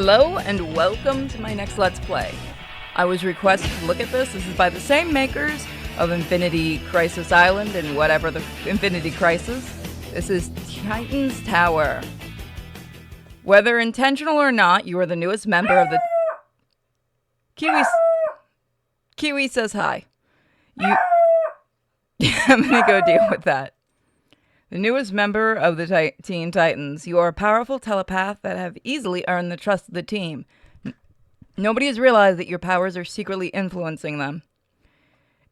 Hello and welcome to my next Let's Play. I was requested to look at this. This is by the same makers of Infinity Crisis Island and whatever the Infinity Crisis. This is Titan's Tower. Whether intentional or not, you are the newest member of the... Kiwi says hi. I'm gonna go deal with that. The newest member of the Teen Titans, you are a powerful telepath that have easily earned the trust of the team. Nobody has realized that your powers are secretly influencing them.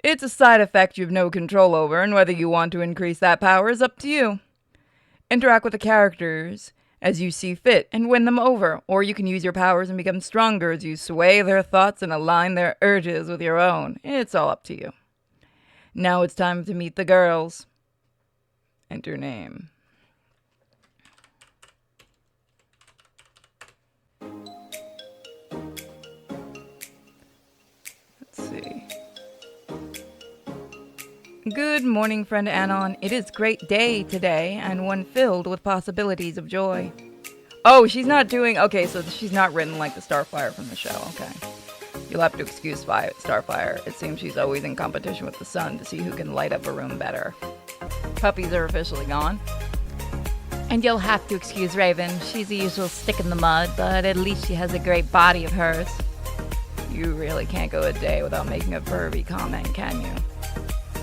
It's a side effect you have no control over, and whether you want to increase that power is up to you. Interact with the characters as you see fit and win them over, or you can use your powers and become stronger as you sway their thoughts and align their urges with your own. It's all up to you. Now it's time to meet the girls. Enter name. Let's see. Good morning, friend Anon. It is great day today, and one filled with possibilities of joy. Oh, she's not doing... Okay, so she's not written like the Starfire from the show. Okay. You'll have to excuse Starfire. It seems she's always in competition with the sun to see who can light up a room better. Puppies are officially gone. And you'll have to excuse Raven. She's the usual stick in the mud, but at least she has a great body of hers. You really can't go a day without making a Furby comment, can you?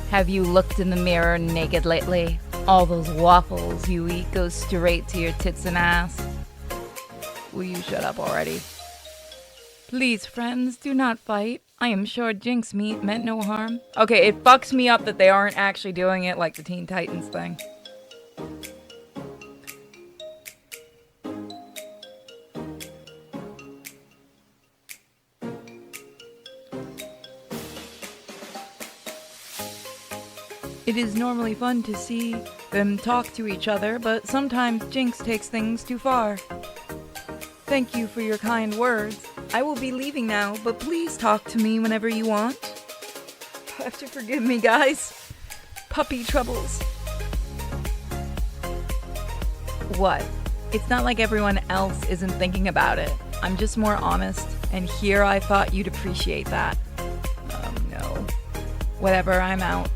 Have you looked in the mirror naked lately? All those waffles you eat go straight to your tits and ass. Will you shut up already? Please, friends, do not fight. I am sure Jinx meant no harm. Okay, it fucks me up that they aren't actually doing it like the Teen Titans thing. It is normally fun to see them talk to each other, but sometimes Jinx takes things too far. Thank you for your kind words. I will be leaving now, but please talk to me whenever you want. You have to forgive me, guys. Puppy troubles. What? It's not like everyone else isn't thinking about it. I'm just more honest, and here I thought you'd appreciate that. No. Whatever, I'm out.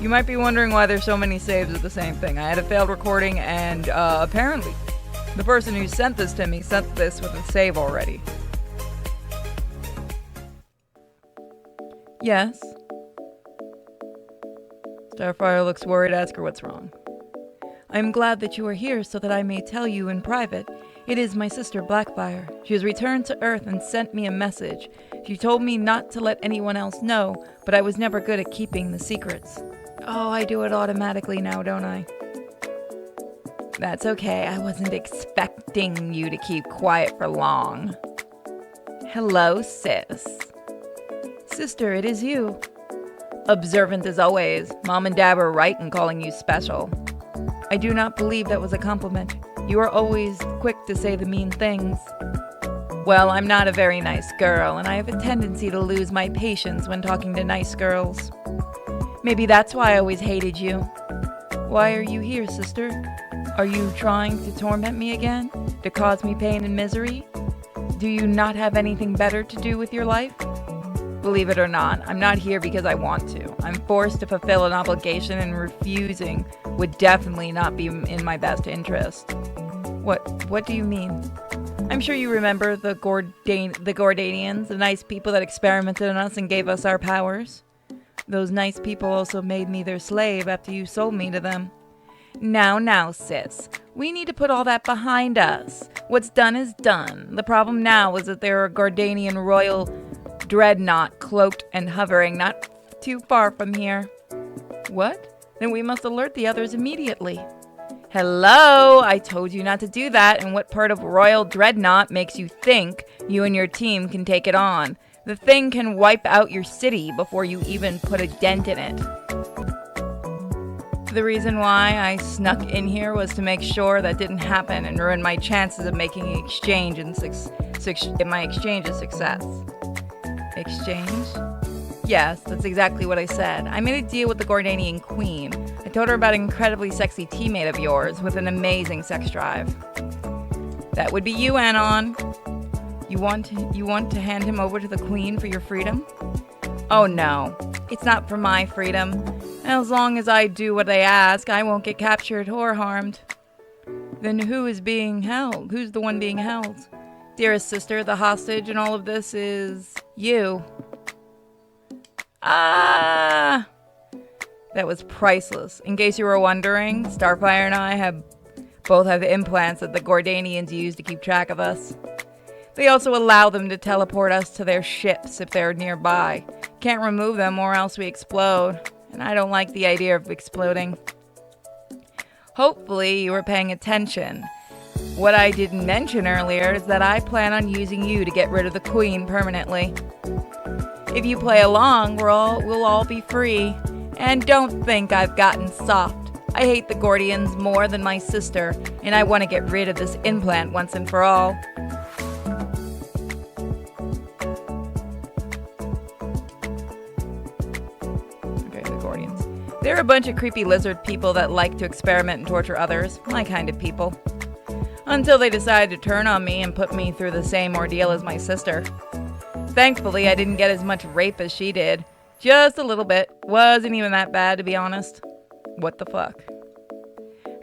You might be wondering why there's so many saves of the same thing. I had a failed recording, and apparently the person who sent this to me sent this with a save already. Yes? Starfire looks worried. Ask her what's wrong. I am glad that you are here so that I may tell you in private. It is my sister Blackfire. She has returned to Earth and sent me a message. She told me not to let anyone else know, but I was never good at keeping the secrets. Oh, I do it automatically now, don't I? That's okay. I wasn't expecting you to keep quiet for long. Hello, sis. Sister, it is you. Observant as always. Mom and Dad were right in calling you special. I do not believe that was a compliment. You are always quick to say the mean things. Well, I'm not a very nice girl, and I have a tendency to lose my patience when talking to nice girls. Maybe that's why I always hated you. Why are you here, sister? Are you trying to torment me again? To cause me pain and misery? Do you not have anything better to do with your life? Believe it or not, I'm not here because I want to. I'm forced to fulfill an obligation, and refusing would definitely not be in my best interest. What do you mean? I'm sure you remember the Gordanians, the nice people that experimented on us and gave us our powers. Those nice people also made me their slave after you sold me to them. Now, sis. We need to put all that behind us. What's done is done. The problem now is that there are a Gordanian royal dreadnought cloaked and hovering not too far from here. What? Then we must alert the others immediately. Hello? I told you not to do that, and what part of royal dreadnought makes you think you and your team can take it on? The thing can wipe out your city before you even put a dent in it. The reason why I snuck in here was to make sure that didn't happen and ruin my chances of making an exchange and my exchange a success. Exchange? Yes, that's exactly what I said. I made a deal with the Gordanian Queen. I told her about an incredibly sexy teammate of yours with an amazing sex drive. That would be you, Anon. You want to hand him over to the Queen for your freedom? Oh no, it's not for my freedom. As long as I do what they ask, I won't get captured or harmed. Then who is being held? Who's the one being held? Dearest sister, the hostage in all of this is you. Ah! That was priceless. In case you were wondering, Starfire and I both have implants that the Gordanians use to keep track of us. They also allow them to teleport us to their ships if they're nearby. Can't remove them or else we explode. And I don't like the idea of exploding. Hopefully you were paying attention. What I didn't mention earlier is that I plan on using you to get rid of the Queen permanently. If you play along, we'll all be free. And don't think I've gotten soft. I hate the Gordians more than my sister, and I want to get rid of this implant once and for all. Okay, the Gordians. They're a bunch of creepy lizard people that like to experiment and torture others, my kind of people. Until they decide to turn on me and put me through the same ordeal as my sister. Thankfully, I didn't get as much rape as she did. Just a little bit. Wasn't even that bad, to be honest. What the fuck?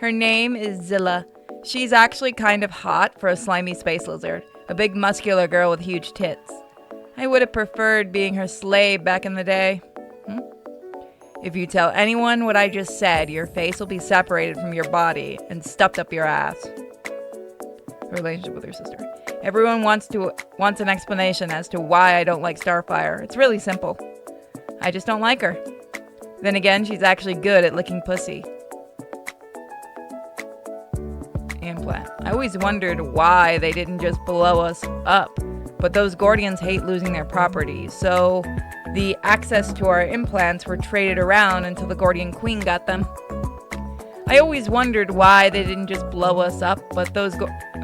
Her name is Zilla. She's actually kind of hot for a slimy space lizard. A big muscular girl with huge tits. I would have preferred being her slave back in the day. If you tell anyone what I just said, your face will be separated from your body and stuffed up your ass. Her relationship with her sister. Everyone wants an explanation as to why I don't like Starfire. It's really simple. I just don't like her. Then again, she's actually good at licking pussy. Implant. I always wondered why they didn't just blow us up. But those Gordians hate losing their property, so the access to our implants were traded around until the Gordian Queen got them. I always wondered why they didn't just blow us up, but those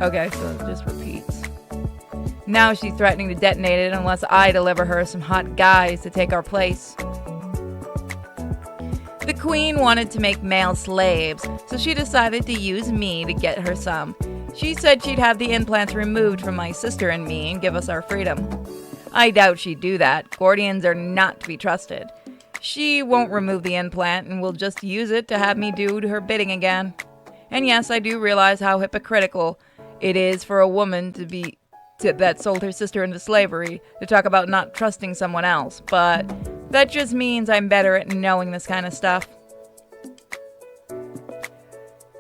okay, so it just repeats. Now she's threatening to detonate it unless I deliver her some hot guys to take our place. The Queen wanted to make male slaves, so she decided to use me to get her some. She said she'd have the implants removed from my sister and me and give us our freedom. I doubt she'd do that. Gordians are not to be trusted. She won't remove the implant and will just use it to have me do her bidding again. And yes, I do realize how hypocritical it is for a woman that sold her sister into slavery to talk about not trusting someone else, but that just means I'm better at knowing this kind of stuff.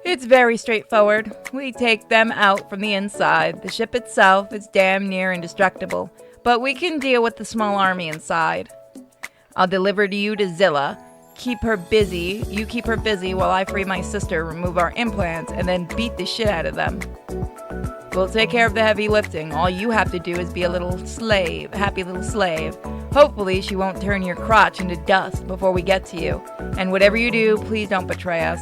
It's very straightforward. We take them out from the inside. The ship itself is damn near indestructible, but we can deal with the small army inside. I'll deliver you to Zilla. You keep her busy while I free my sister, remove our implants, and then beat the shit out of them. We'll take care of the heavy lifting. All you have to do is be a little slave, happy little slave. Hopefully she won't turn your crotch into dust before we get to you. And whatever you do, please don't betray us.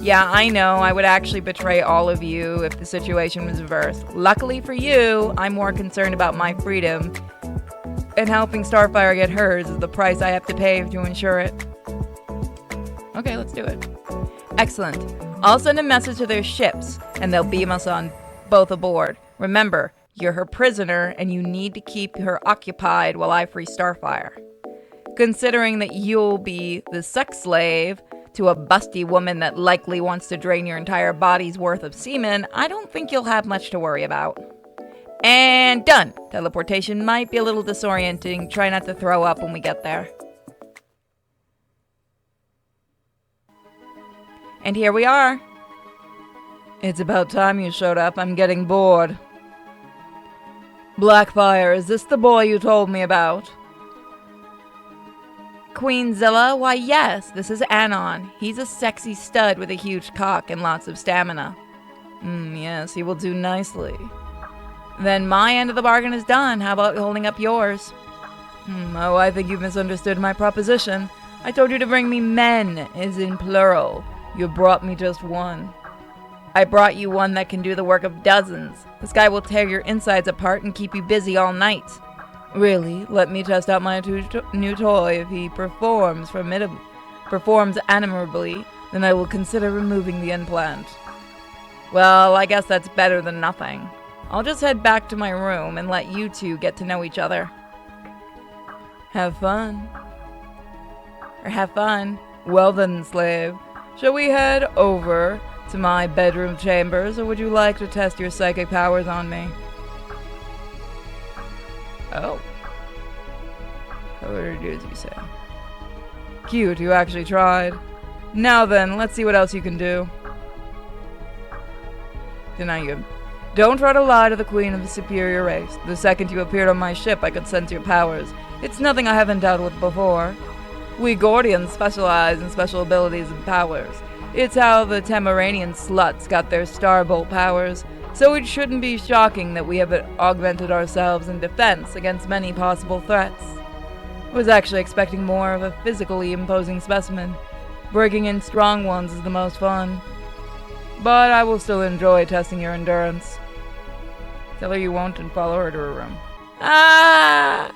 Yeah, I know, I would actually betray all of you if the situation was reversed. Luckily for you, I'm more concerned about my freedom, and helping Starfire get hers is the price I have to pay to ensure it. Okay, let's do it. Excellent. I'll send a message to their ships, and they'll beam us on both aboard. Remember, you're her prisoner, and you need to keep her occupied while I free Starfire. Considering that you'll be the sex slave to a busty woman that likely wants to drain your entire body's worth of semen, I don't think you'll have much to worry about. And done! Teleportation might be a little disorienting. Try not to throw up when we get there. And here we are. It's about time you showed up. I'm getting bored. Blackfire, is this the boy you told me about? Queen Zilla? Why, yes, this is Anon. He's a sexy stud with a huge cock and lots of stamina. Yes, he will do nicely. Then my end of the bargain is done. How about holding up yours? Oh, I think you've misunderstood my proposition. I told you to bring me men, as in plural. You brought me just one. I brought you one that can do the work of dozens. This guy will tear your insides apart and keep you busy all night. Really? Let me test out my new toy if he performs performs admirably, then I will consider removing the implant. Well, I guess that's better than nothing. I'll just head back to my room and let you two get to know each other. Have fun. Have fun. Well then, slave. Shall we head over to my bedroom chambers, or would you like to test your psychic powers on me? Oh. What did you say? Cute, you actually tried. Now then, let's see what else you can do. Deny you. Don't try to lie to the queen of the superior race. The second you appeared on my ship, I could sense your powers. It's nothing I haven't dealt with before. We Gordians specialize in special abilities and powers. It's how the Temeranian sluts got their Starbolt powers, so it shouldn't be shocking that we have augmented ourselves in defense against many possible threats. I was actually expecting more of a physically imposing specimen. Breaking in strong ones is the most fun. But I will still enjoy testing your endurance. Tell her you won't and follow her to her room. Ah!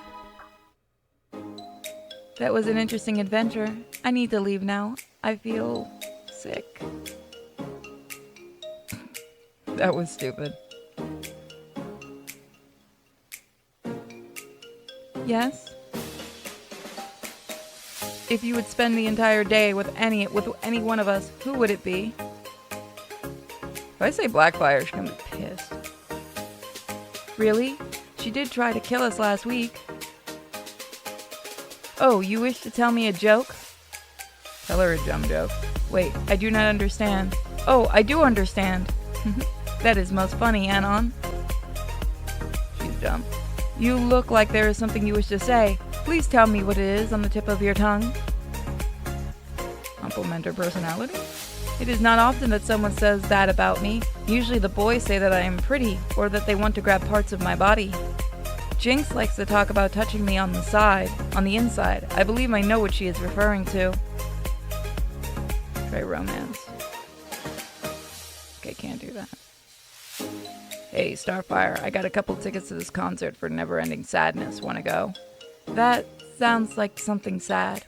That was an interesting adventure. I need to leave now. I feel sick. That was stupid. Yes? If you would spend the entire day with any one of us, who would it be? If I say Blackfire, she's gonna be pissed. Really? She did try to kill us last week. Oh, you wish to tell me a joke? Tell her a dumb joke. Wait, I do not understand. Oh, I do understand. That is most funny, Anon. She's dumb. You look like there is something you wish to say. Please tell me what it is on the tip of your tongue. Compliment her personality? It is not often that someone says that about me. Usually the boys say that I am pretty, or that they want to grab parts of my body. Jinx likes to talk about touching me on the inside. I believe I know what she is referring to. Try romance. Okay, can't do that. Hey, Starfire, I got a couple tickets to this concert for Never Ending Sadness. Wanna go? That sounds like something sad.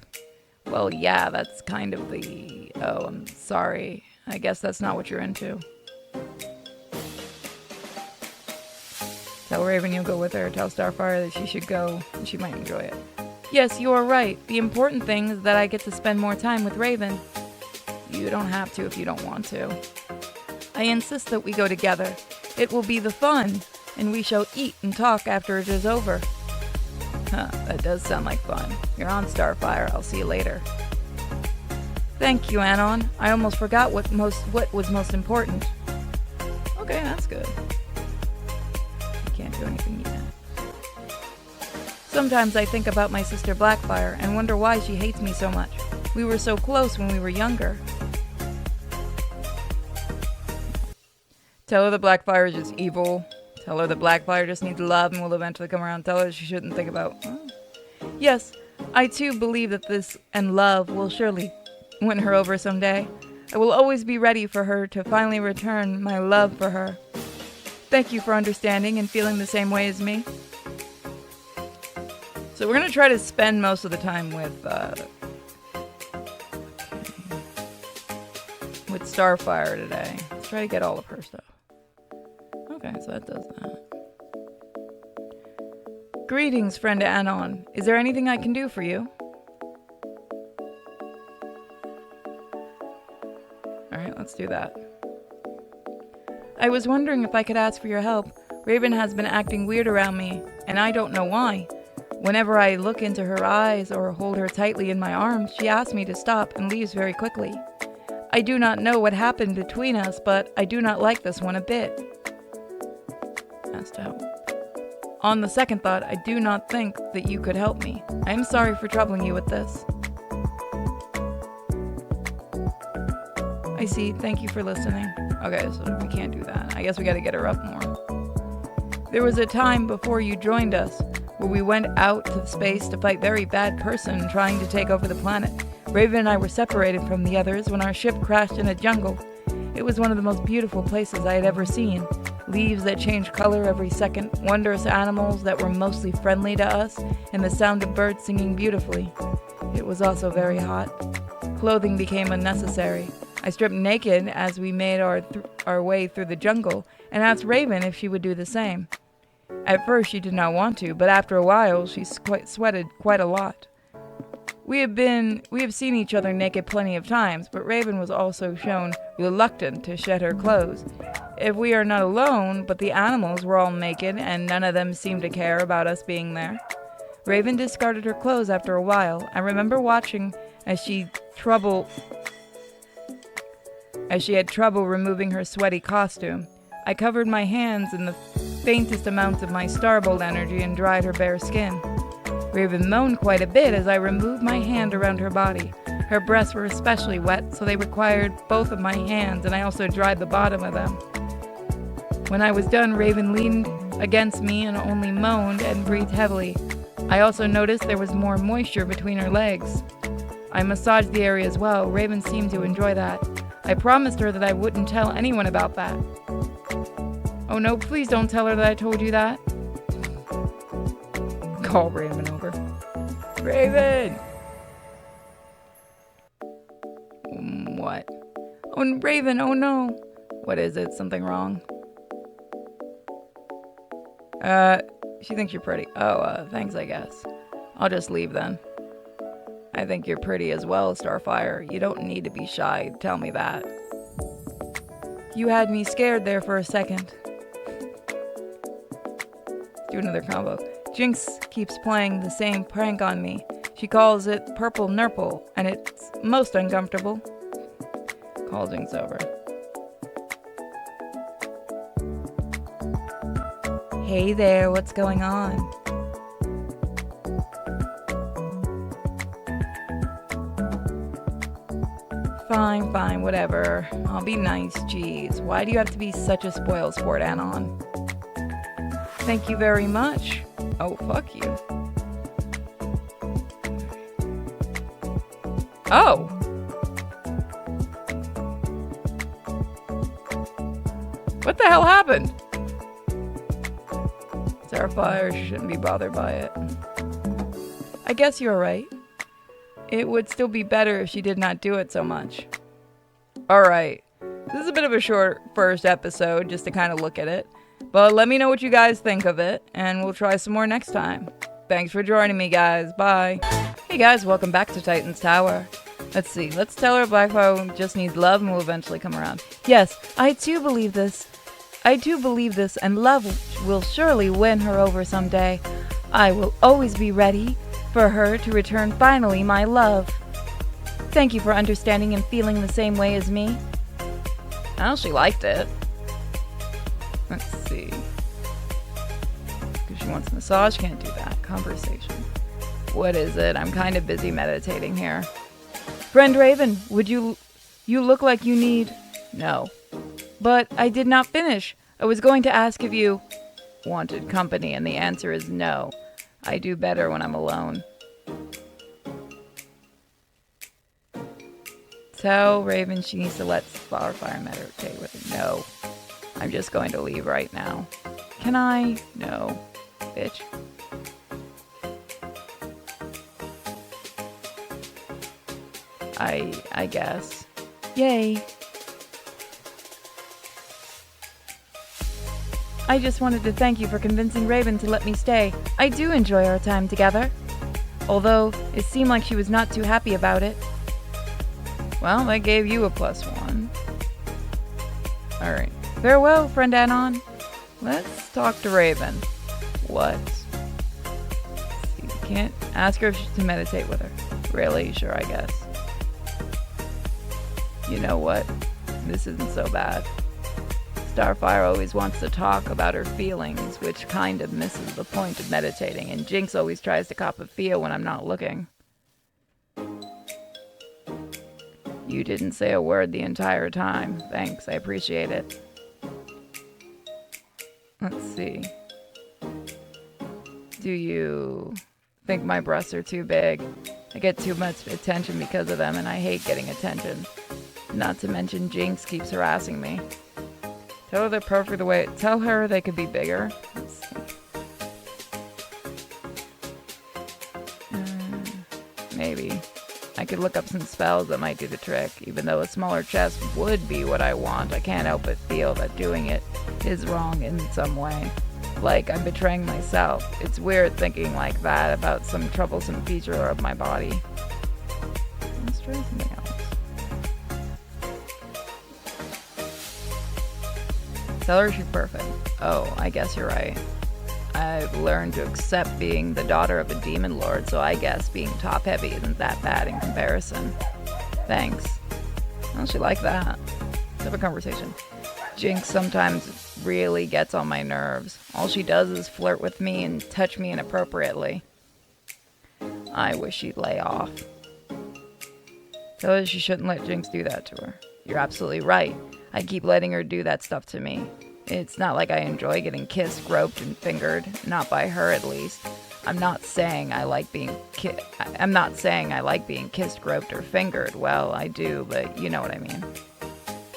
Well, yeah, that's kind of the... Oh, I'm sorry. I guess that's not what you're into. Tell Raven you'll go with her. Tell Starfire that she should go, and she might enjoy it. Yes, you are right. The important thing is that I get to spend more time with Raven. You don't have to if you don't want to. I insist that we go together. It will be the fun, and we shall eat and talk after it is over. Huh, that does sound like fun. You're on, Starfire. I'll see you later. Thank you, Anon. I almost forgot what was most important. Okay, that's good. Can't do anything yet. Sometimes I think about my sister Blackfire and wonder why she hates me so much. We were so close when we were younger. Tell her the Blackfire is just evil. Tell her the Blackfire just needs love and will eventually come around. Tell her she shouldn't think about... Oh. Yes, I too believe that this and love will surely win her over someday. I will always be ready for her to finally return my love for her. Thank you for understanding and feeling the same way as me. So we're going to try to spend most of the time with Starfire today. Let's try to get all of her stuff. Okay, so that does that. Greetings, friend Anon. Is there anything I can do for you? Alright, let's do that. I was wondering if I could ask for your help. Raven has been acting weird around me, and I don't know why. Whenever I look into her eyes or hold her tightly in my arms, she asks me to stop and leaves very quickly. I do not know what happened between us, but I do not like this one a bit. Asked to help. On the second thought, I do not think that you could help me. I am sorry for troubling you with this. I see. Thank you for listening. Okay, so we can't do that. I guess we gotta get her up more. There was a time before you joined us where we went out to space to fight very bad person trying to take over the planet. Raven and I were separated from the others when our ship crashed in a jungle. It was one of the most beautiful places I had ever seen. Leaves that changed color every second, wondrous animals that were mostly friendly to us, and the sound of birds singing beautifully. It was also very hot. Clothing became unnecessary. I stripped naked as we made our way through the jungle and asked Raven if she would do the same. At first she did not want to, but after a while she sweated quite a lot. We have seen each other naked plenty of times, but Raven was also shown reluctant to shed her clothes. If we are not alone, but the animals were all naked and none of them seemed to care about us being there. Raven discarded her clothes after a while. I remember watching as she had trouble removing her sweaty costume. I covered my hands in the faintest amounts of my Starbolt energy and dried her bare skin. Raven moaned quite a bit as I removed my hand around her body. Her breasts were especially wet, so they required both of my hands, and I also dried the bottom of them. When I was done, Raven leaned against me and only moaned and breathed heavily. I also noticed there was more moisture between her legs. I massaged the area as well. Raven seemed to enjoy that. I promised her that I wouldn't tell anyone about that. Oh no, please don't tell her that I told you that. Call Raven over. Raven! What? Oh, Raven, oh no. What is it? Something wrong? She thinks you're pretty. Oh, thanks, I guess. I'll just leave then. I think you're pretty as well, Starfire. You don't need to be shy. Tell me that. You had me scared there for a second. Do another combo. Jinx keeps playing the same prank on me. She calls it Purple Nurple, and it's most uncomfortable. Call Jinx over. Hey there, what's going on? Fine, whatever. I'll be nice, jeez. Why do you have to be such a spoil sport, Anon? Thank you very much. Oh, fuck you. Oh! What the hell happened? Starfire shouldn't be bothered by it. I guess you're right. It would still be better if she did not do it so much. Alright. This is a bit of a short first episode, just to kind of look at it. But let me know what you guys think of it, and we'll try some more next time. Thanks for joining me, guys. Bye. Hey guys, welcome back to Titan's Tower. Let's see. Let's tell her Blackfire just needs love and will eventually come around. Yes, I too believe this. And love will surely win her over someday. I will always be ready for her to return finally, my love. Thank you for understanding and feeling the same way as me. Oh, she liked it. Let's see. Because she wants a massage, can't do that. Conversation. What is it? I'm kind of busy meditating here. Friend Raven, would you look like you need... No. But I did not finish. I was going to ask if you wanted company, and the answer is no. I do better when I'm alone. Tell Raven she needs to let Starfire meditate with her. No. I'm just going to leave right now. Can I? No. Bitch. I guess. Yay. I just wanted to thank you for convincing Raven to let me stay. I do enjoy our time together. Although, it seemed like she was not too happy about it. Well, that gave you a +1. Alright. Farewell, friend Anon. Let's talk to Raven. What? You can't ask her to meditate with her. Really? Sure, I guess. You know what? This isn't so bad. Starfire always wants to talk about her feelings, which kind of misses the point of meditating, and Jinx always tries to cop a feel when I'm not looking. You didn't say a word the entire time. Thanks, I appreciate it. Let's see. Do you think my breasts are too big? I get too much attention because of them, and I hate getting attention. Not to mention Jinx keeps harassing me. Tell her they're perfect the way... Tell her they could be bigger. Let's see. Maybe. I could look up some spells that might do the trick. Even though a smaller chest would be what I want, I can't help but feel that doing it is wrong in some way. Like I'm betraying myself. It's weird thinking like that about some troublesome feature of my body. Let's try something else. Tell her she's perfect. Oh, I guess you're right. I've learned to accept being the daughter of a demon lord, so I guess being top-heavy isn't that bad in comparison. Thanks. How'd she like that? Let's have a conversation. Jinx sometimes really gets on my nerves. All she does is flirt with me and touch me inappropriately. I wish she'd lay off. Tell her she shouldn't let Jinx do that to her. You're absolutely right. I keep letting her do that stuff to me. It's not like I enjoy getting kissed, groped, and fingered. Not by her, at least. I'm not saying I like being kissed, groped, or fingered. Well, I do, but you know what I mean.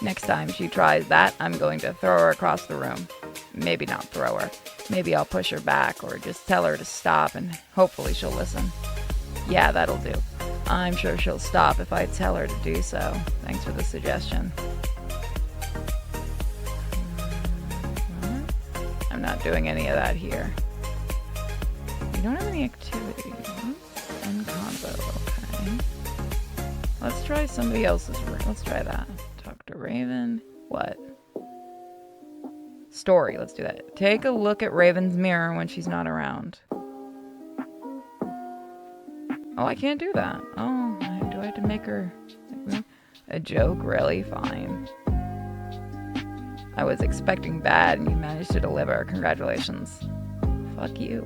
Next time she tries that, I'm going to throw her across the room. Maybe not throw her. Maybe I'll push her back, or just tell her to stop, and hopefully she'll listen. Yeah, that'll do. I'm sure she'll stop if I tell her to do so. Thanks for the suggestion. I'm not doing any of that here. You don't have any activity. And combo, okay. Let's try somebody else's room. Let's try that. Talk to Raven. What? Story, let's do that. Take a look at Raven's mirror when she's not around. Oh, I can't do that. Oh, do I have to make her a joke? Really? Fine. I was expecting bad and you managed to deliver. Congratulations. Fuck you.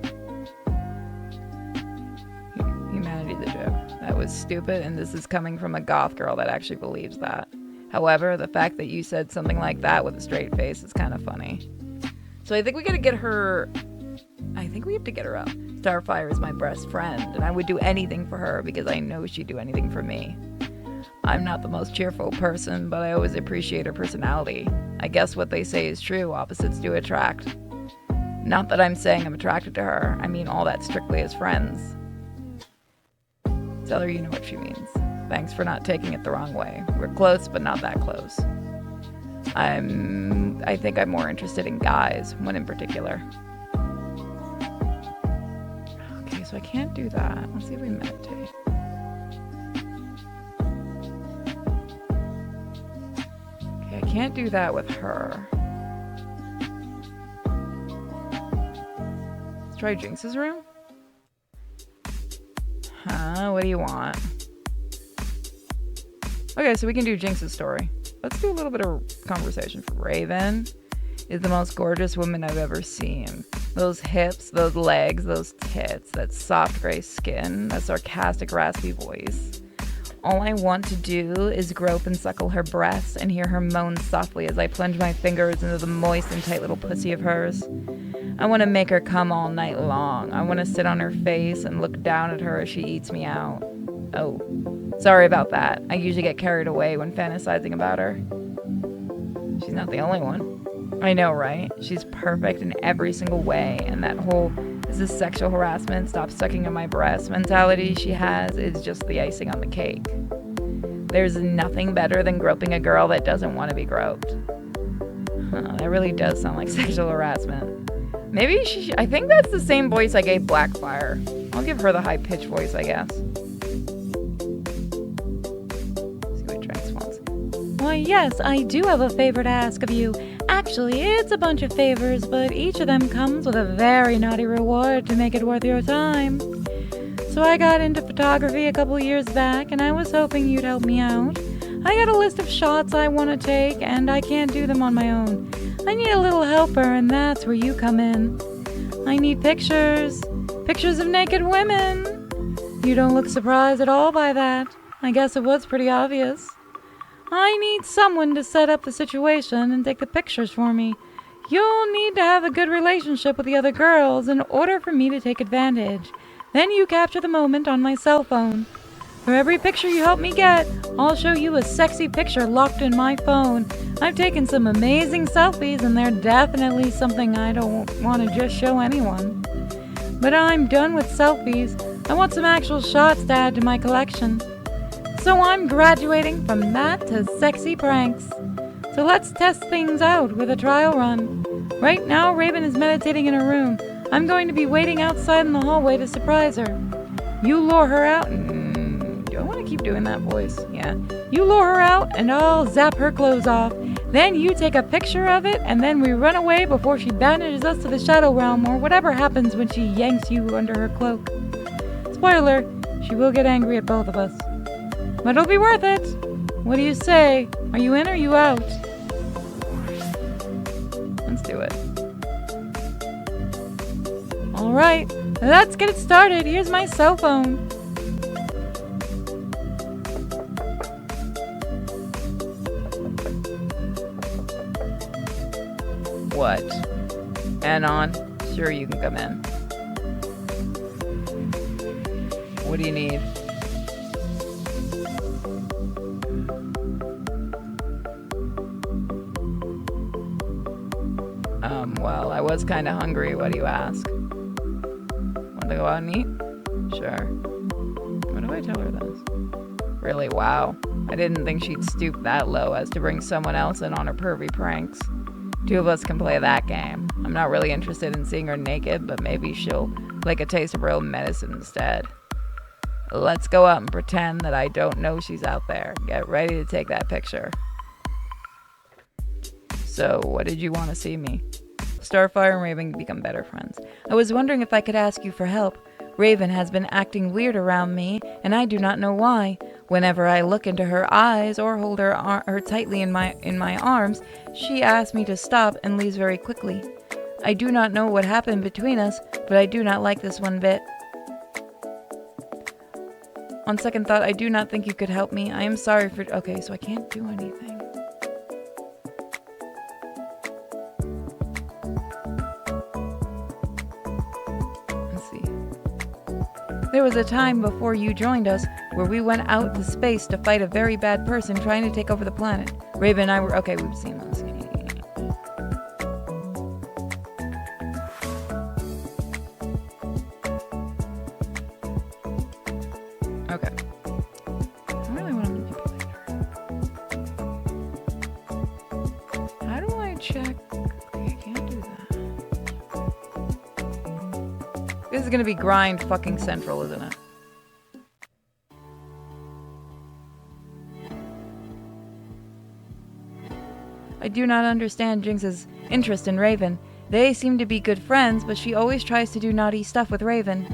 Humanity the joke. That was stupid, and this is coming from a goth girl that actually believes that. However, the fact that you said something like that with a straight face is kind of funny. So I think we gotta get her... I think we have to get her up. Starfire is my best friend, and I would do anything for her because I know she'd do anything for me. I'm not the most cheerful person, but I always appreciate her personality. I guess what they say is true, opposites do attract. Not that I'm saying I'm attracted to her, I mean all that strictly as friends. Tell her you know what she means. Thanks for not taking it the wrong way. We're close, but not that close. I think I'm more interested in guys, one in particular. Okay, so I can't do that. Let's see if we meditate. I can't do that with her. Let's try Jinx's room. Huh? What do you want? Okay, so we can do Jinx's story. Let's do a little bit of conversation. Raven is the most gorgeous woman I've ever seen. Those hips, those legs, those tits, that soft gray skin, that sarcastic raspy voice. All I want to do is grope and suckle her breasts and hear her moan softly as I plunge my fingers into the moist and tight little pussy of hers. I want to make her come all night long. I want to sit on her face and look down at her as she eats me out. Oh, sorry about that. I usually get carried away when fantasizing about her. She's not the only one. I know, right? She's perfect in every single way, and that whole "is this sexual harassment? Stop sucking on my breast" mentality she has is just the icing on the cake. There's nothing better than groping a girl that doesn't want to be groped. That really does sound like sexual harassment. Maybe I think that's the same voice I gave Blackfire. I'll give her the high-pitched voice, I guess. Let's see what Drax wants. Why, yes, I do have a favor to ask of you. Actually, it's a bunch of favors, but each of them comes with a very naughty reward to make it worth your time. So I got into photography a couple years back, and I was hoping you'd help me out. I got a list of shots I want to take, and I can't do them on my own. I need a little helper, and that's where you come in. I need pictures. Pictures of naked women. You don't look surprised at all by that. I guess it was pretty obvious. I need someone to set up the situation and take the pictures for me. You'll need to have a good relationship with the other girls in order for me to take advantage. Then you capture the moment on my cell phone. For every picture you help me get, I'll show you a sexy picture locked in my phone. I've taken some amazing selfies, and they're definitely something I don't want to just show anyone. But I'm done with selfies. I want some actual shots to add to my collection. So I'm graduating from that to sexy pranks. So let's test things out with a trial run. Right now, Raven is meditating in her room. I'm going to be waiting outside in the hallway to surprise her. You lure her out. Do I want to keep doing that voice? Yeah. You lure her out, and I'll zap her clothes off. Then you take a picture of it, and then we run away before she banishes us to the Shadow Realm, or whatever happens when she yanks you under her cloak. Spoiler, she will get angry at both of us. But it'll be worth it. What do you say? Are you in or you out? Let's do it. Alright, let's get it started. Here's my cell phone. What? Anon? Sure, you can come in. What do you need? Well, I was kind of hungry. What do you ask? Want to go out and eat? Sure. What do I tell her this? Really, wow. I didn't think she'd stoop that low as to bring someone else in on her pervy pranks. Two of us can play that game. I'm not really interested in seeing her naked, but maybe she'll like a taste of her own medicine instead. Let's go out and pretend that I don't know she's out there. Get ready to take that picture. So, what did you want to see me? Starfire and Raven become better friends. I was wondering if I could ask you for help. Raven has been acting weird around me, and I do not know why. Whenever I look into her eyes or hold her tightly in my arms, she asks me to stop and leaves very quickly. I do not know what happened between us, but I do not like this one bit. On second thought, I do not think you could help me. I am sorry for... Okay, so I can't do anything. There was a time before you joined us where we went out to space to fight a very bad person trying to take over the planet. Raven and I were... Okay, we've seen this. Okay. I really want to manipulate her. How do I check... Okay, I can't do that. This is gonna be grind fucking central, isn't it? I do not understand Jinx's interest in Raven. They seem to be good friends, but she always tries to do naughty stuff with Raven.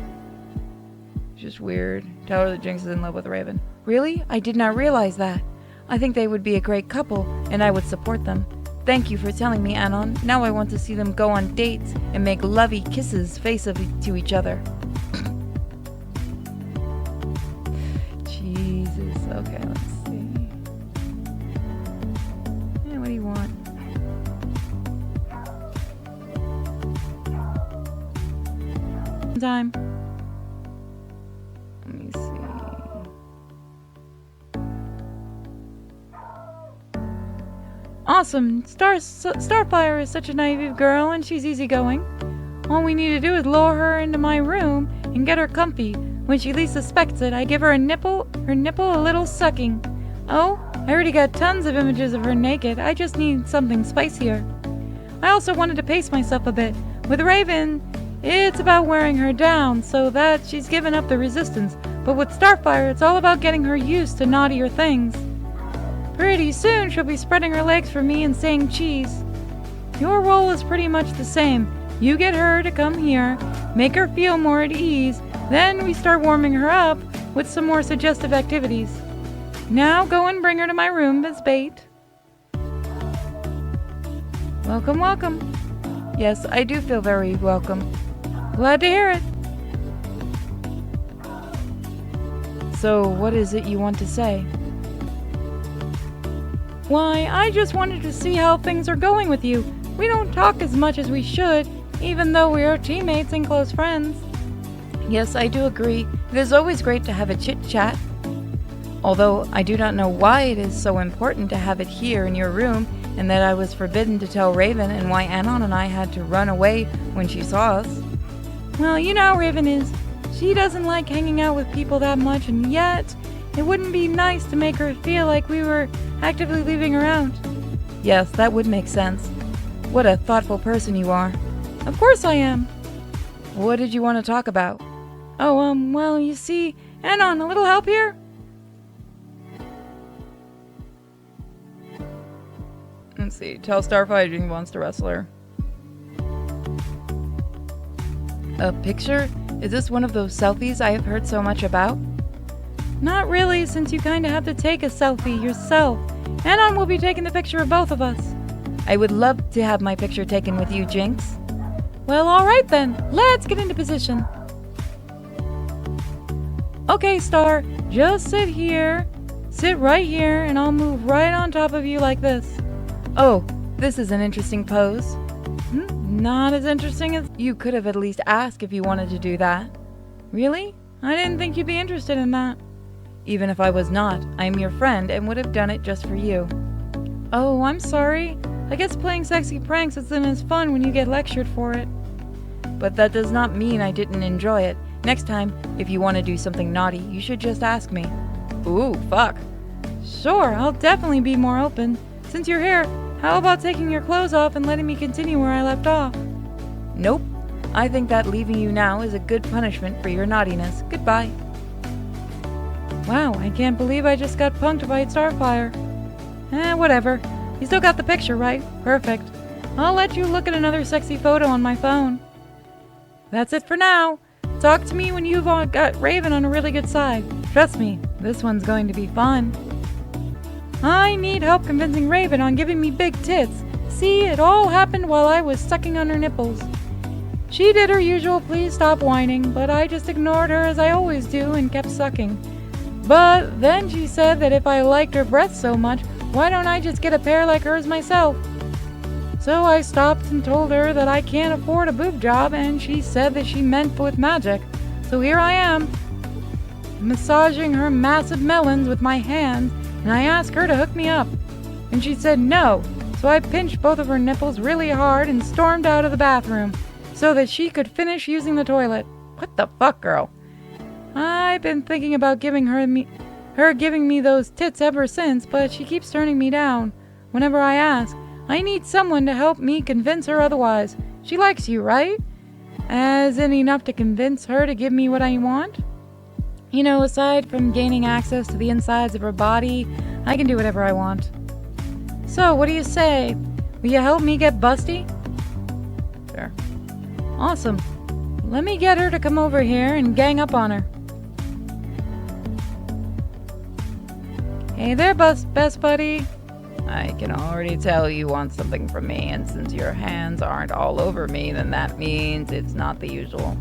It's just weird. Tell her that Jinx is in love with Raven. Really? I did not realize that. I think they would be a great couple, and I would support them. Thank you for telling me, Anon. Now I want to see them go on dates and make lovey kisses to each other. Jesus. Okay, let's see. Yeah, what do you want? Time. Let me see. Awesome! Starfire is such a naive girl, and she's easygoing. All we need to do is lure her into my room and get her comfy. When she least suspects it, I give her nipple a little sucking. Oh, I already got tons of images of her naked. I just need something spicier. I also wanted to pace myself a bit. With Raven, it's about wearing her down so that she's given up the resistance. But with Starfire, it's all about getting her used to naughtier things. Pretty soon, she'll be spreading her legs for me and saying cheese. Your role is pretty much the same. You get her to come here, make her feel more at ease, then we start warming her up with some more suggestive activities. Now go and bring her to my room as bait. Welcome, welcome. Yes, I do feel very welcome. Glad to hear it. So, what is it you want to say? Why, I just wanted to see how things are going with you. We don't talk as much as we should, even though we are teammates and close friends. Yes, I do agree. It is always great to have a chit-chat. Although I do not know why it is so important to have it here in your room, and that I was forbidden to tell Raven, and why Anon and I had to run away when she saw us. Well, you know how Raven is. She doesn't like hanging out with people that much, and yet, It wouldn't be nice to make her feel like we were actively leaving her out. Yes, that would make sense. What a thoughtful person you are. Of course I am. What did you want to talk about? Oh, well, you see, Anon, a little help here? Let's see. Tell Starfire he wants to wrestle her. A picture? Is this one of those selfies I have heard so much about? Not really, since you kinda have to take a selfie yourself. Anon will be taking the picture of both of us. I would love to have my picture taken with you, Jinx. Well, alright then. Let's get into position. Okay, Star. Just sit here. Sit right here, and I'll move right on top of you like this. Oh, this is an interesting pose. Not as interesting as... You could have at least asked if you wanted to do that. Really? I didn't think you'd be interested in that. Even if I was not, I am your friend and would have done it just for you. Oh, I'm sorry. I guess playing sexy pranks isn't as fun when you get lectured for it. But that does not mean I didn't enjoy it. Next time, if you want to do something naughty, you should just ask me. Ooh, fuck. Sure, I'll definitely be more open. Since you're here, how about taking your clothes off and letting me continue where I left off? Nope. I think that leaving you now is a good punishment for your naughtiness. Goodbye. Wow, I can't believe I just got punked by Starfire. Whatever. You still got the picture, right? Perfect. I'll let you look at another sexy photo on my phone. That's it for now. Talk to me when you've got Raven on a really good side. Trust me, this one's going to be fun. I need help convincing Raven on giving me big tits. See, it all happened while I was sucking on her nipples. She did her usual please stop whining, but I just ignored her as I always do and kept sucking. But then she said that if I liked her breasts so much, why don't I just get a pair like hers myself? So I stopped and told her that I can't afford a boob job, and she said that she meant with magic. So here I am, massaging her massive melons with my hands, and I asked her to hook me up. And she said no, so I pinched both of her nipples really hard and stormed out of the bathroom so that she could finish using the toilet. What the fuck, girl? I've been thinking about giving her giving me those tits ever since, but she keeps turning me down whenever I ask. I need someone to help me convince her otherwise. She likes you, right? As in enough to convince her to give me what I want? You know, aside from gaining access to the insides of her body, I can do whatever I want. So, what do you say? Will you help me get busty? Sure. Awesome. Let me get her to come over here and gang up on her. Hey there, best buddy. I can already tell you want something from me, and since your hands aren't all over me, then that means it's not the usual.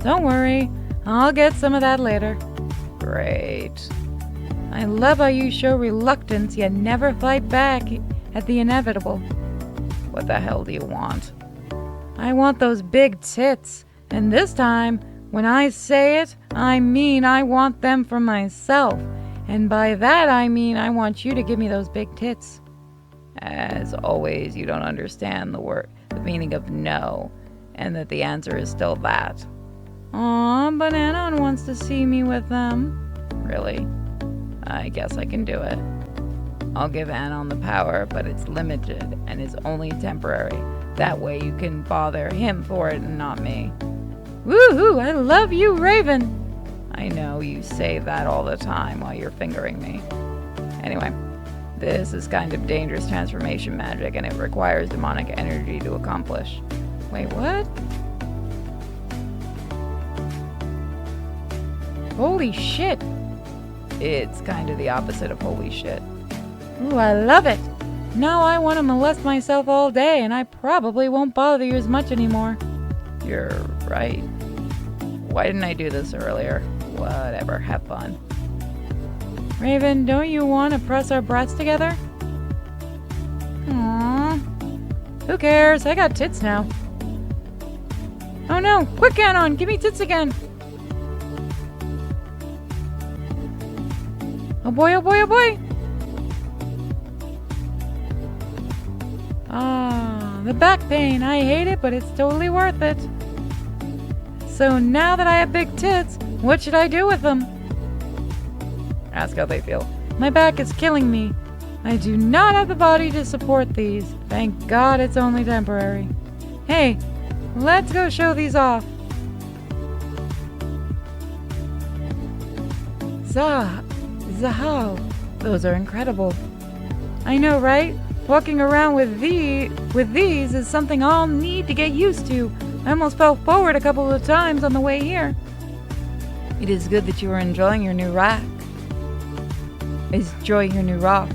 Don't worry, I'll get some of that later. Great. I love how you show reluctance yet never fight back at the inevitable. What the hell do you want? I want those big tits, and this time, when I say it, I mean I want them for myself. And by that I mean I want you to give me those big tits. As always, you don't understand the meaning of no, and that the answer is still that. Aw, but Anon wants to see me with them. Really? I guess I can do it. I'll give Anon the power, but it's limited and is only temporary. That way you can bother him for it and not me. Woohoo! I love you, Raven! I know you say that all the time while you're fingering me. Anyway, this is kind of dangerous transformation magic, and it requires demonic energy to accomplish. Wait, what? Holy shit! It's kind of the opposite of holy shit. Ooh, I love it! Now I want to molest myself all day, and I probably won't bother you as much anymore. You're right. Why didn't I do this earlier? Whatever, have fun. Raven, don't you want to press our breasts together? Aww. Who cares? I got tits now. Oh no! Quick, Anon! Give me tits again! Oh boy, oh boy, oh boy! Ah, the back pain. I hate it, but it's totally worth it. So now that I have big tits, what should I do with them? Ask how they feel. My back is killing me. I do not have the body to support these. Thank God it's only temporary. Hey, let's go show these off. Zahao. Those are incredible. I know, right? Walking around with these is something I'll need to get used to. I almost fell forward a couple of times on the way here. It is good that you are enjoying your new rack. Enjoying your new rock.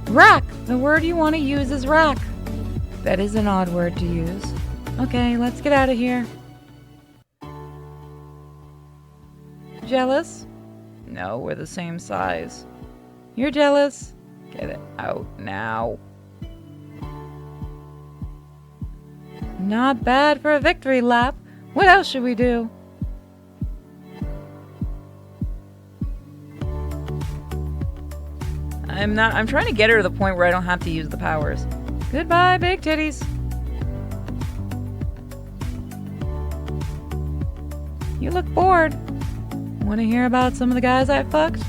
Rack! The word you want to use is rack. That is an odd word to use. Okay, let's get out of here. Jealous? No, we're the same size. You're jealous. Get it out now. Not bad for a victory lap. What else should we do? I'm trying to get her to the point where I don't have to use the powers. Goodbye, big titties. You look bored. Want to hear about some of the guys I fucked?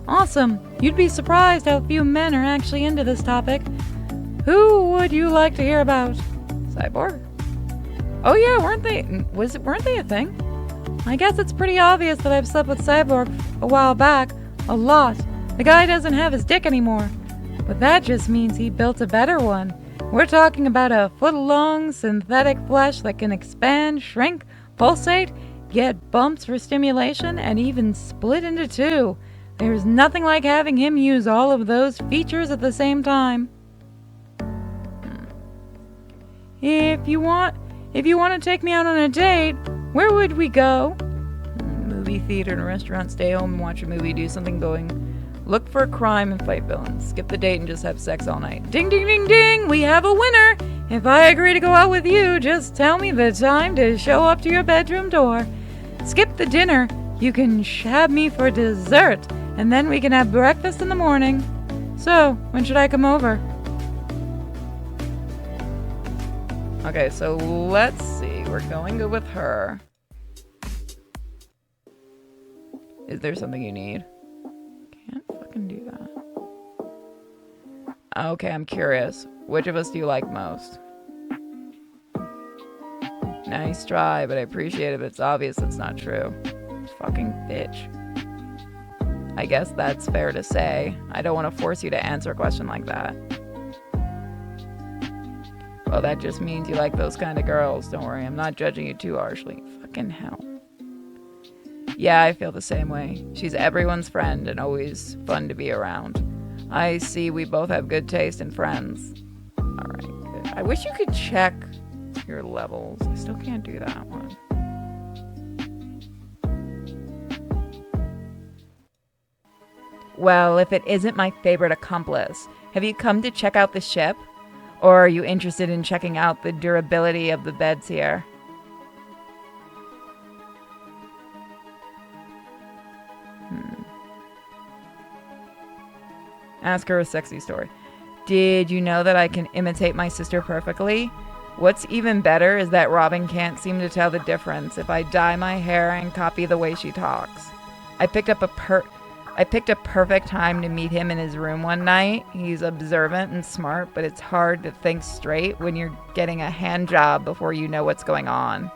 Awesome. You'd be surprised how few men are actually into this topic. Who would you like to hear about? Cyborg? Oh yeah, weren't they a thing? I guess it's pretty obvious that I've slept with Cyborg a while back. A lot. The guy doesn't have his dick anymore. But that just means he built a better one. We're talking about a foot-long synthetic flesh that can expand, shrink, pulsate, get bumps for stimulation, and even split into two. There's nothing like having him use all of those features at the same time. If you want to take me out on a date, where would we go? Movie, theater, and restaurant. Stay home and watch a movie. Do something going. Look for a crime and fight villains. Skip the date and just have sex all night. Ding, ding, ding, ding! We have a winner! If I agree to go out with you, just tell me the time to show up to your bedroom door. Skip the dinner. You can have me for dessert, and then we can have breakfast in the morning. So, when should I come over? Okay, so let's see. We're going good with her. Is there something you need? Can't fucking do that. Okay, I'm curious. Which of us do you like most? Nice try, but I appreciate it, but it's obvious it's not true. Fucking bitch. I guess that's fair to say. I don't want to force you to answer a question like that. Well, that just means you like those kind of girls. Don't worry, I'm not judging you too harshly. Fucking hell. Yeah, I feel the same way. She's everyone's friend and always fun to be around. I see we both have good taste in friends. Alright, good. I wish you could check your levels. I still can't do that one. Well, if it isn't my favorite accomplice, have you come to check out the ship? Or are you interested in checking out the durability of the beds here? Ask her a sexy story. Did you know that I can imitate my sister perfectly? What's even better is that Robin can't seem to tell the difference if I dye my hair and copy the way she talks. I picked a perfect time to meet him in his room one night. He's observant and smart, but it's hard to think straight when you're getting a hand job before you know what's going on.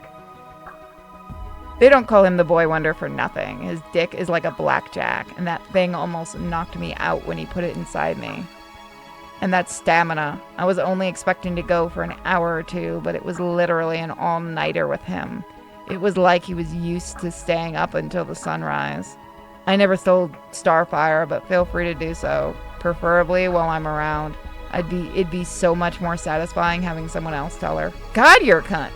They don't call him the boy wonder for nothing. His dick is like a blackjack, and that thing almost knocked me out when he put it inside me. And that stamina. I was only expecting to go for an hour or two, but it was literally an all-nighter with him. It was like he was used to staying up until the sunrise. I never stole Starfire, but feel free to do so, preferably while I'm around. It'd be so much more satisfying having someone else tell her, God, you're a cunt.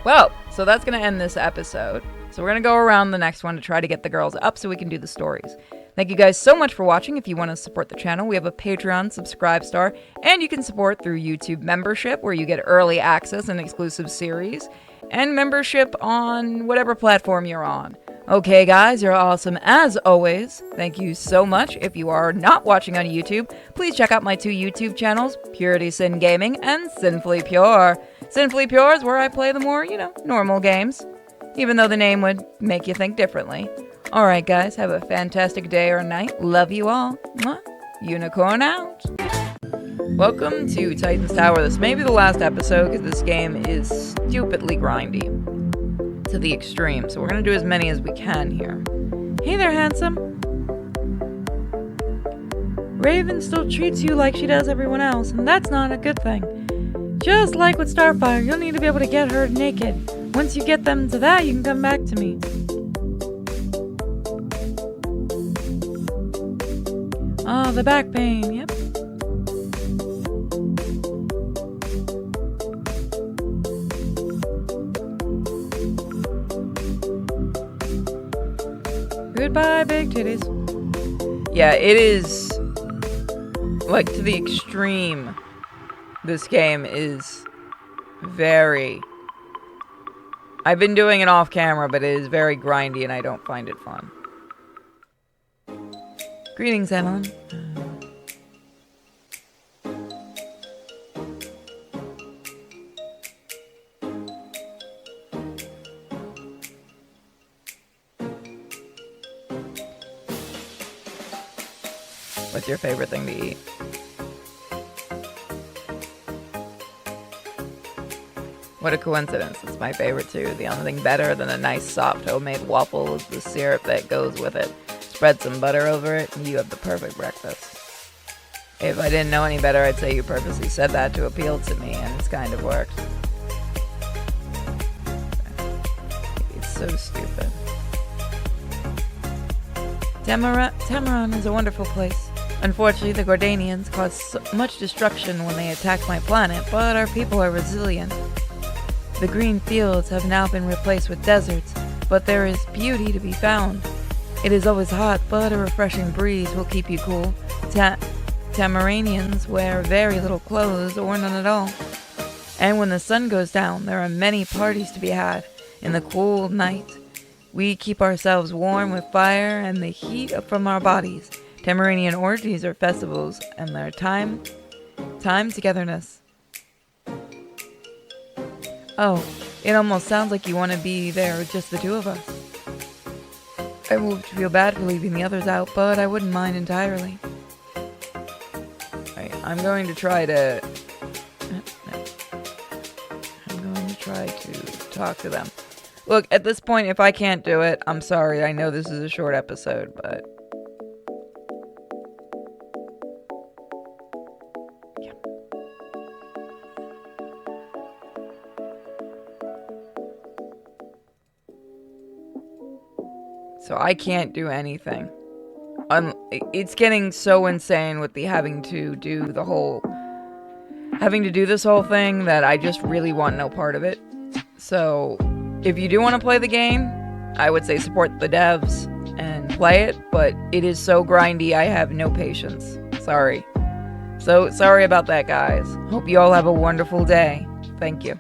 Well, so that's going to end this episode. So we're going to go around the next one to try to get the girls up so we can do the stories. Thank you guys so much for watching. If you want to support the channel, we have a Patreon, Subscribe Star, and you can support through YouTube membership, where you get early access and exclusive series, and membership on whatever platform you're on. Okay, guys, you're awesome as always. Thank you so much. If you are not watching on YouTube, please check out my two YouTube channels, Purity Sin Gaming and Sinfully Pure. Sinfully Pure is where I play the more, normal games, even though the name would make you think differently. Alright guys, have a fantastic day or night. Love you all. Mwah. Unicorn out. Welcome to Titan's Tower. This may be the last episode because this game is stupidly grindy to the extreme. So we're going to do as many as we can here. Hey there, handsome. Raven still treats you like she does everyone else, and that's not a good thing. Just like with Starfire, you'll need to be able to get her naked. Once you get them to that, you can come back to me. Ah, the back pain, yep. Goodbye, big titties. Yeah, it is like to the extreme. This game is very... I've been doing it off camera, but it is very grindy and I don't find it fun. Greetings, Evelyn. What's your favorite thing to eat? What a coincidence. It's my favorite too. The only thing better than a nice soft homemade waffle is the syrup that goes with it. Spread some butter over it and you have the perfect breakfast. If I didn't know any better, I'd say you purposely said that to appeal to me, and it's kind of worked. It's so stupid. Tamaran is a wonderful place. Unfortunately, the Gordanians caused so much destruction when they attacked my planet, but our people are resilient. The green fields have now been replaced with deserts, but there is beauty to be found. It is always hot, but a refreshing breeze will keep you cool. Tamaranians wear very little clothes or none at all. And when the sun goes down, there are many parties to be had. In the cool night, we keep ourselves warm with fire and the heat from our bodies. Tamaranian orgies are festivals, and their time togetherness. Oh, it almost sounds like you want to be there with just the two of us. I will feel bad for leaving the others out, but I wouldn't mind entirely. Alright, I'm going to try to talk to them. Look, at this point, if I can't do it, I'm sorry. I know this is a short episode, but... yeah. So I can't do anything. It's getting so insane with the having to do this whole thing that I just really want no part of it. So if you do want to play the game, I would say support the devs and play it, but it is so grindy I have no patience. Sorry. So sorry about that, guys. Hope you all have a wonderful day. Thank you.